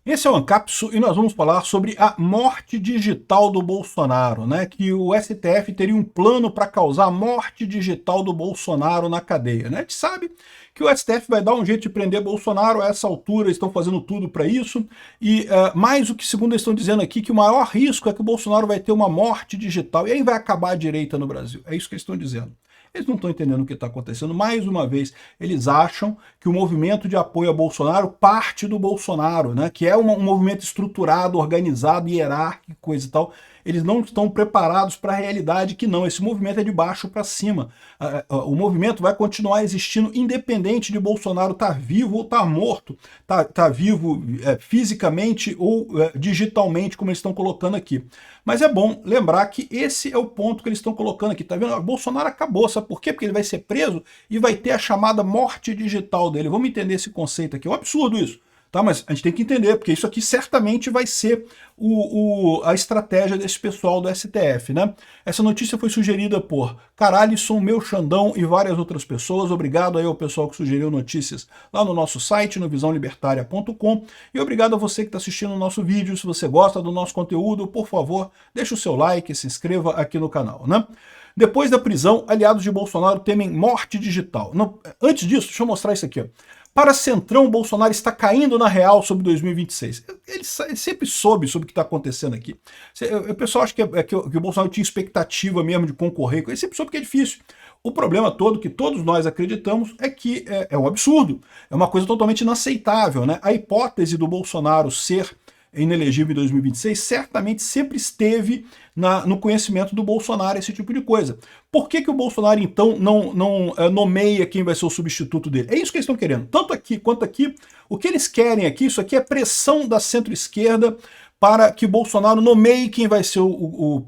Esse é o Ancapsu e nós vamos falar sobre a morte digital do Bolsonaro, né? Que o STF teria um plano para causar a morte digital do Bolsonaro na cadeia, né? A gente sabe que o STF vai dar um jeito de prender Bolsonaro, a essa altura estão fazendo tudo para isso, e mais o que, segundo eles estão dizendo aqui, que o maior risco é que o Bolsonaro vai ter uma morte digital, e aí vai acabar a direita no Brasil. É isso que eles estão dizendo. Eles não estão entendendo o que está acontecendo. Mais uma vez, eles acham que o movimento de apoio a Bolsonaro parte do Bolsonaro, né? Que é um movimento estruturado, organizado, hierárquico, coisa e tal. Eles não estão preparados para a realidade que não. Esse movimento é de baixo para cima. O movimento vai continuar existindo independente de Bolsonaro estar vivo ou estar morto. Tá vivo fisicamente ou digitalmente, como eles estão colocando aqui. Mas é bom lembrar que esse é o ponto que eles estão colocando aqui. Tá vendo? O Bolsonaro acabou. Sabe por quê? Porque ele vai ser preso e vai ter a chamada morte digital dele. Vamos entender esse conceito aqui. É um absurdo isso. Tá, mas a gente tem que entender, porque isso aqui certamente vai ser a estratégia desse pessoal do STF, né? Essa notícia foi sugerida por Caralisson, Meu Xandão e várias outras pessoas. Obrigado aí ao pessoal que sugeriu notícias lá no nosso site, no visãolibertaria.com. E obrigado a você que está assistindo o nosso vídeo. Se você gosta do nosso conteúdo, por favor, deixa o seu like e se inscreva aqui no canal, né? Depois da prisão, aliados de Bolsonaro temem morte digital. Não, antes disso, deixa eu mostrar isso aqui, ó. Para Centrão, o Bolsonaro está caindo na real sobre 2026. Ele sempre soube sobre o que está acontecendo aqui. O pessoal acha que o Bolsonaro tinha expectativa mesmo de concorrer. Ele sempre soube que é difícil. O problema todo que todos nós acreditamos é que é um absurdo. É uma coisa totalmente inaceitável, né? A hipótese do Bolsonaro ser inelegível em 2026 certamente sempre esteve no conhecimento do Bolsonaro, esse tipo de coisa. Por que o Bolsonaro, então, não nomeia quem vai ser o substituto dele? É isso que eles estão querendo. Tanto aqui quanto aqui, o que eles querem aqui, isso aqui é pressão da centro-esquerda para que Bolsonaro nomeie quem vai ser o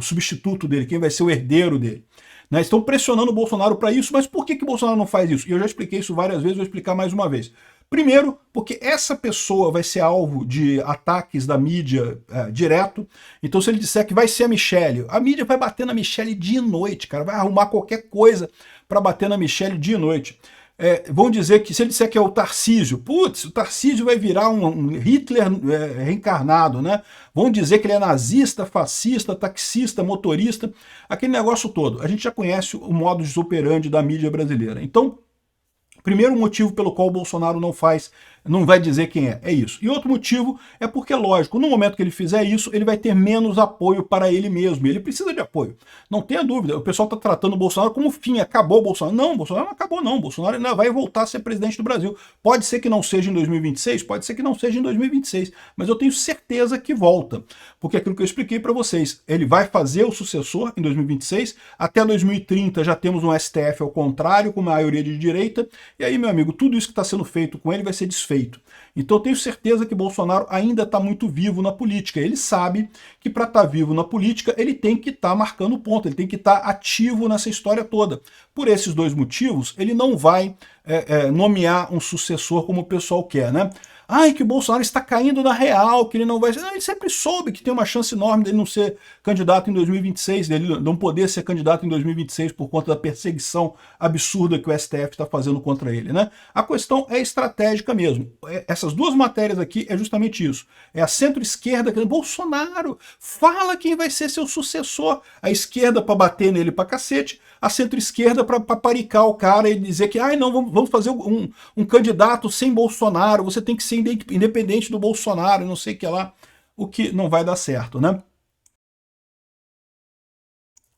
substituto dele, quem vai ser o herdeiro dele. Né? Estão pressionando o Bolsonaro para isso, mas por que o Bolsonaro não faz isso? E eu já expliquei isso várias vezes, vou explicar mais uma vez. Primeiro, porque essa pessoa vai ser alvo de ataques da mídia direto. Então, se ele disser que vai ser a Michelle, a mídia vai bater na Michelle dia e noite, cara. Vai arrumar qualquer coisa para bater na Michelle dia e noite. Vão dizer que, se ele disser que é o Tarcísio, putz, o Tarcísio vai virar um Hitler reencarnado, né? Vão dizer que ele é nazista, fascista, taxista, motorista, aquele negócio todo. A gente já conhece o modus operandi da mídia brasileira. Então, primeiro motivo pelo qual o Bolsonaro não vai dizer quem é isso. E outro motivo é porque, lógico, no momento que ele fizer isso, ele vai ter menos apoio para ele mesmo. Ele precisa de apoio. Não tenha dúvida. O pessoal está tratando o Bolsonaro como fim. Acabou o Bolsonaro. Não, o Bolsonaro não acabou, não. O Bolsonaro ainda vai voltar a ser presidente do Brasil. Pode ser que não seja em 2026, pode ser que não seja em 2026. Mas eu tenho certeza que volta. Porque é aquilo que eu expliquei para vocês. Ele vai fazer o sucessor em 2026. Até 2030 já temos um STF ao contrário, com maioria de direita. E aí, meu amigo, tudo isso que está sendo feito com ele vai ser desfeito. Então eu tenho certeza que Bolsonaro ainda está muito vivo na política. Ele sabe que para estar vivo na política ele tem que estar marcando ponto, ele tem que estar ativo nessa história toda. Por esses dois motivos, ele não vai nomear um sucessor como o pessoal quer, né? Ai, que o Bolsonaro está caindo na real, que ele não vai... Ele sempre soube que tem uma chance enorme dele não ser candidato em 2026, dele não poder ser candidato em 2026 por conta da perseguição absurda que o STF está fazendo contra ele, né? A questão é estratégica mesmo. Essas duas matérias aqui é justamente isso. É a centro-esquerda que Bolsonaro fala quem vai ser seu sucessor. A esquerda para bater nele pra cacete, a centro-esquerda para paparicar o cara e dizer que não, vamos fazer um candidato sem Bolsonaro, você tem que ser independente do Bolsonaro, não sei o que lá, o que não vai dar certo, né?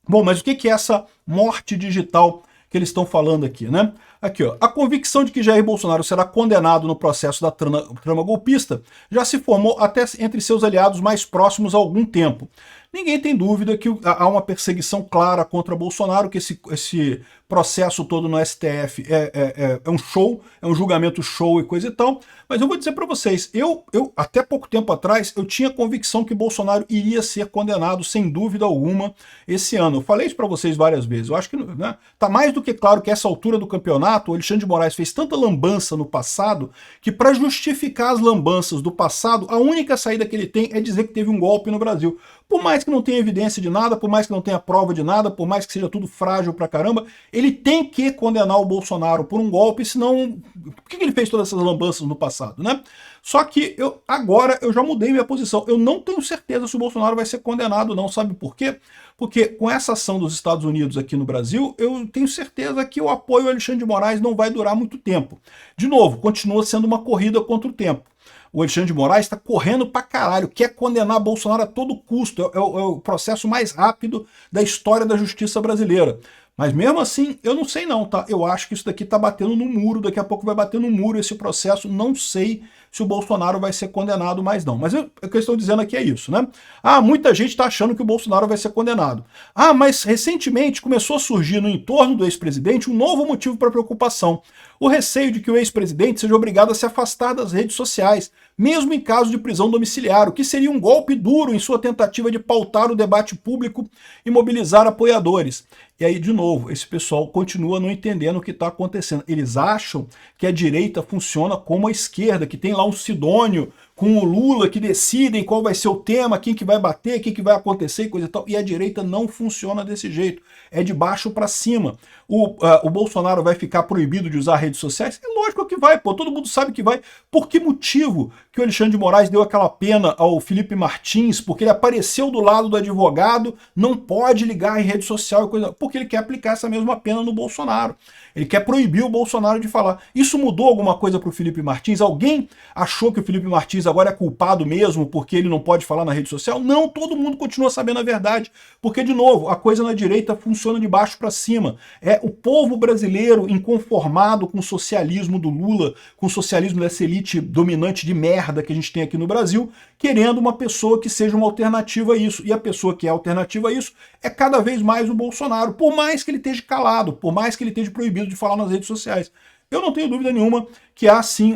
Bom, mas o que é essa morte digital que eles estão falando aqui, né? Aqui, ó, a convicção de que Jair Bolsonaro será condenado no processo da trama golpista já se formou até entre seus aliados mais próximos há algum tempo. Ninguém tem dúvida que há uma perseguição clara contra Bolsonaro, que esse processo todo no STF é um show, é um julgamento show e coisa e tal, mas eu vou dizer para vocês, eu até pouco tempo atrás, eu tinha convicção que Bolsonaro iria ser condenado, sem dúvida alguma, esse ano. Eu falei isso para vocês várias vezes, eu acho que, né, tá mais do que claro que essa altura do campeonato, o Alexandre de Moraes fez tanta lambança no passado, que para justificar as lambanças do passado, a única saída que ele tem é dizer que teve um golpe no Brasil. Por mais que não tenha evidência de nada, por mais que não tenha prova de nada, por mais que seja tudo frágil pra caramba, ele tem que condenar o Bolsonaro por um golpe, senão... Por que ele fez todas essas lambanças no passado, né? Só que agora eu já mudei minha posição. Eu não tenho certeza se o Bolsonaro vai ser condenado ou não. Sabe por quê? Porque com essa ação dos Estados Unidos aqui no Brasil, eu tenho certeza que o apoio ao Alexandre de Moraes não vai durar muito tempo. De novo, continua sendo uma corrida contra o tempo. O Alexandre de Moraes está correndo pra caralho, quer condenar Bolsonaro a todo custo. É o processo mais rápido da história da justiça brasileira. Mas mesmo assim, eu não sei não, tá? Eu acho que isso daqui tá batendo no muro, daqui a pouco vai bater no muro esse processo, não sei se o Bolsonaro vai ser condenado mais não. Mas o que eu estou dizendo aqui é isso, né? Ah, muita gente está achando que o Bolsonaro vai ser condenado. Ah, mas recentemente começou a surgir no entorno do ex-presidente um novo motivo para preocupação. O receio de que o ex-presidente seja obrigado a se afastar das redes sociais, mesmo em caso de prisão domiciliar, o que seria um golpe duro em sua tentativa de pautar o debate público e mobilizar apoiadores. E aí, de novo, esse pessoal continua não entendendo o que está acontecendo. Eles acham que a direita funciona como a esquerda, que tem lá um Sidônio com o Lula que decidem qual vai ser o tema, quem que vai bater, o que vai acontecer e coisa e tal. E a direita não funciona desse jeito. É de baixo para cima. O Bolsonaro vai ficar proibido de usar redes sociais? É lógico que vai, pô. Todo mundo sabe que vai. Por que motivo que o Alexandre de Moraes deu aquela pena ao Felipe Martins? Porque ele apareceu do lado do advogado, não pode ligar em rede social e coisa... Porque ele quer aplicar essa mesma pena no Bolsonaro. Ele quer proibir o Bolsonaro de falar. Isso mudou alguma coisa para o Felipe Martins? Alguém achou que o Felipe Martins agora é culpado mesmo porque ele não pode falar na rede social? Não, todo mundo continua sabendo a verdade. Porque, de novo, a coisa na direita funciona de baixo para cima. É o povo brasileiro inconformado com o socialismo do Lula, com o socialismo dessa elite dominante de merda que a gente tem aqui no Brasil, querendo uma pessoa que seja uma alternativa a isso. E a pessoa que é alternativa a isso é cada vez mais o Bolsonaro, por mais que ele esteja calado, por mais que ele esteja proibido de falar nas redes sociais. Eu não tenho dúvida nenhuma que há sim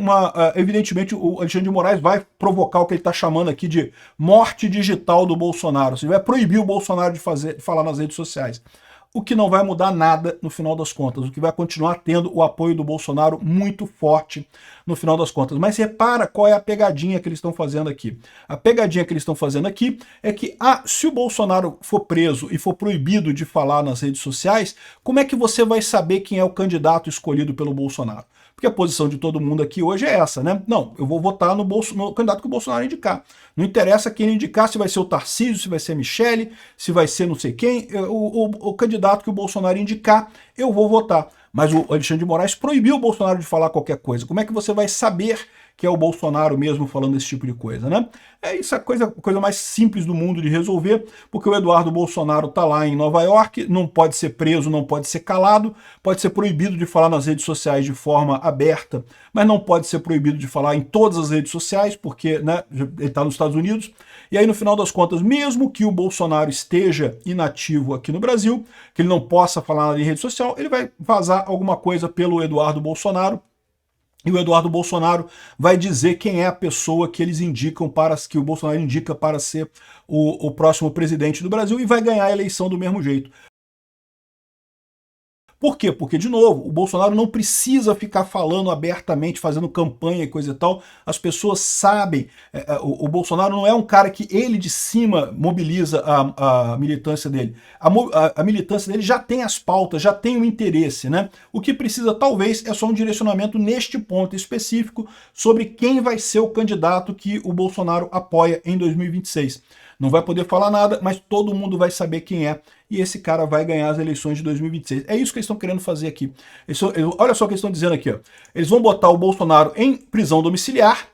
evidentemente o Alexandre de Moraes vai provocar o que ele está chamando aqui de morte digital do Bolsonaro. Você vai proibir o Bolsonaro de falar nas redes sociais. O que não vai mudar nada no final das contas, o que vai continuar tendo o apoio do Bolsonaro muito forte no final das contas. Mas repara qual é a pegadinha que eles estão fazendo aqui. A pegadinha que eles estão fazendo aqui é que, se o Bolsonaro for preso e for proibido de falar nas redes sociais, como é que você vai saber quem é o candidato escolhido pelo Bolsonaro? Porque a posição de todo mundo aqui hoje é essa, né? Não, eu vou votar no candidato que o Bolsonaro indicar. Não interessa quem ele indicar, se vai ser o Tarcísio, se vai ser a Michele, se vai ser não sei quem, o candidato que o Bolsonaro indicar, eu vou votar. Mas o Alexandre de Moraes proibiu o Bolsonaro de falar qualquer coisa. Como é que você vai saber que é o Bolsonaro mesmo falando esse tipo de coisa, né? Isso é a coisa mais simples do mundo de resolver, porque o Eduardo Bolsonaro está lá em Nova York, não pode ser preso, não pode ser calado, pode ser proibido de falar nas redes sociais de forma aberta, mas não pode ser proibido de falar em todas as redes sociais, porque, né, ele está nos Estados Unidos. E aí, no final das contas, mesmo que o Bolsonaro esteja inativo aqui no Brasil, que ele não possa falar em rede social, ele vai vazar alguma coisa pelo Eduardo Bolsonaro, e o Eduardo Bolsonaro vai dizer quem é a pessoa que eles indicam que o Bolsonaro indica para ser o próximo presidente do Brasil e vai ganhar a eleição do mesmo jeito. Por quê? Porque, de novo, o Bolsonaro não precisa ficar falando abertamente, fazendo campanha e coisa e tal. As pessoas sabem. O Bolsonaro não é um cara que ele de cima mobiliza a militância dele. A militância dele já tem as pautas, já tem o interesse, né? O que precisa, talvez, é só um direcionamento neste ponto específico sobre quem vai ser o candidato que o Bolsonaro apoia em 2026. Não vai poder falar nada, mas todo mundo vai saber quem é. E esse cara vai ganhar as eleições de 2026. É isso que eles estão querendo fazer aqui. Olha só o que eles estão dizendo aqui. Ó. Eles vão botar o Bolsonaro em prisão domiciliar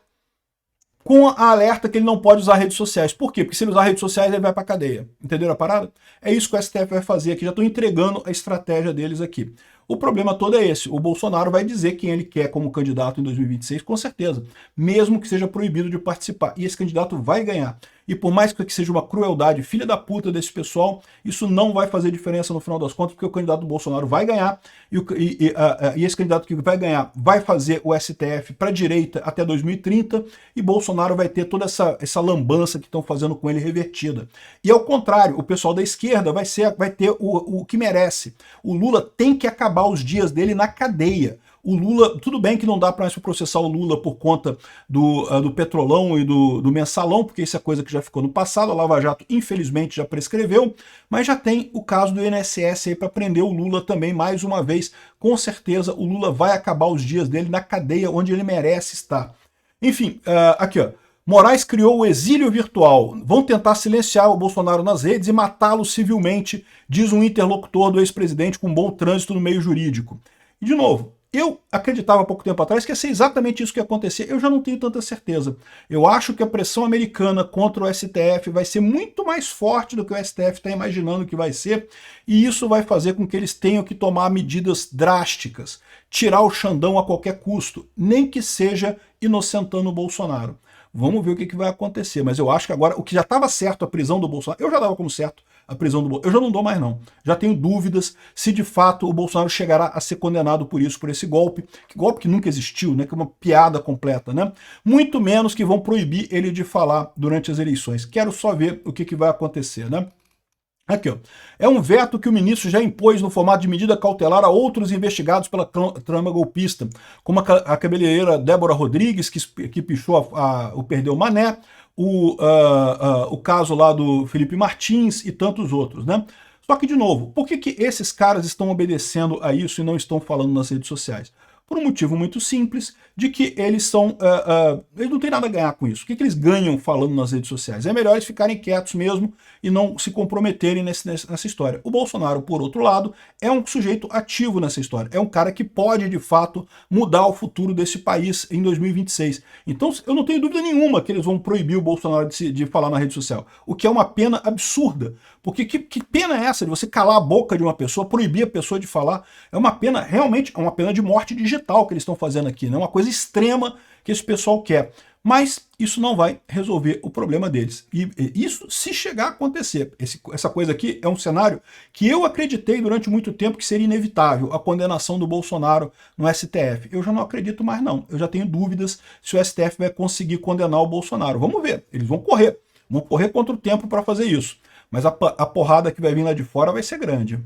com a alerta que ele não pode usar redes sociais. Por quê? Porque se ele usar redes sociais, ele vai para cadeia. Entenderam a parada? É isso que o STF vai fazer aqui. Já estou entregando a estratégia deles aqui. O problema todo é esse. O Bolsonaro vai dizer quem ele quer como candidato em 2026, com certeza. Mesmo que seja proibido de participar. E esse candidato vai ganhar. E por mais que seja uma crueldade, filha da puta desse pessoal, isso não vai fazer diferença no final das contas, porque o candidato do Bolsonaro vai ganhar, e esse candidato que vai ganhar vai fazer o STF para a direita até 2030, e Bolsonaro vai ter toda essa lambança que estão fazendo com ele revertida. E ao contrário, o pessoal da esquerda vai ter o que merece. O Lula tem que acabar os dias dele na cadeia. O Lula, tudo bem que não dá para mais processar o Lula por conta do Petrolão e do Mensalão, porque isso é coisa que já ficou no passado, a Lava Jato infelizmente já prescreveu, mas já tem o caso do INSS aí para prender o Lula também mais uma vez. Com certeza o Lula vai acabar os dias dele na cadeia onde ele merece estar. Enfim, aqui ó, Moraes criou o exílio virtual. Vão tentar silenciar o Bolsonaro nas redes e matá-lo civilmente, diz um interlocutor do ex-presidente com bom trânsito no meio jurídico. E de novo, eu acreditava há pouco tempo atrás que ia ser exatamente isso que ia acontecer. Eu já não tenho tanta certeza. Eu acho que a pressão americana contra o STF vai ser muito mais forte do que o STF está imaginando que vai ser, e isso vai fazer com que eles tenham que tomar medidas drásticas, tirar o Xandão a qualquer custo, nem que seja inocentando o Bolsonaro. Vamos ver o que vai acontecer, mas eu acho que agora, o que já estava certo, a prisão do Bolsonaro, eu já dava como certo a prisão do Bolsonaro, eu já não dou mais não. Já tenho dúvidas se de fato o Bolsonaro chegará a ser condenado por isso, por esse golpe que nunca existiu, né, que é uma piada completa, né? Muito menos que vão proibir ele de falar durante as eleições. Quero só ver o que vai acontecer, né? Aqui, ó. É um veto que o ministro já impôs no formato de medida cautelar a outros investigados pela trama golpista, como a cabeleireira Débora Rodrigues, que pichou o Perdeu Mané, o caso lá do Felipe Martins e tantos outros, né? Só que, de novo, por que esses caras estão obedecendo a isso e não estão falando nas redes sociais? Por um motivo muito simples, de que eles eles não têm nada a ganhar com isso. O que eles ganham falando nas redes sociais? É melhor eles ficarem quietos mesmo e não se comprometerem nessa história. O Bolsonaro, por outro lado, é um sujeito ativo nessa história. É um cara que pode, de fato, mudar o futuro desse país em 2026. Então, eu não tenho dúvida nenhuma que eles vão proibir o Bolsonaro de falar na rede social. O que é uma pena absurda. Porque que pena é essa de você calar a boca de uma pessoa, proibir a pessoa de falar? É uma pena, realmente, é uma pena de morte digital que eles estão fazendo aqui, né? Uma coisa extrema que esse pessoal quer. Mas isso não vai resolver o problema deles. E isso se chegar a acontecer. Essa coisa aqui é um cenário que eu acreditei durante muito tempo que seria inevitável, a condenação do Bolsonaro no STF. Eu já não acredito mais não. Eu já tenho dúvidas se o STF vai conseguir condenar o Bolsonaro. Vamos ver. Eles vão correr contra o tempo para fazer isso. Mas a porrada que vai vir lá de fora vai ser grande.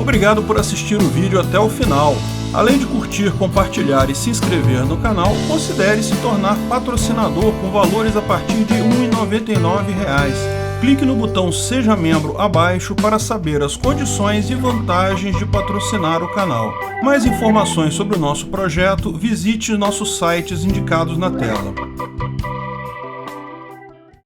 Obrigado por assistir o vídeo até o final. Além de curtir, compartilhar e se inscrever no canal, considere se tornar patrocinador com valores a partir de R$ 1,99. Clique no botão Seja Membro abaixo para saber as condições e vantagens de patrocinar o canal. Mais informações sobre o nosso projeto, visite nossos sites indicados na tela.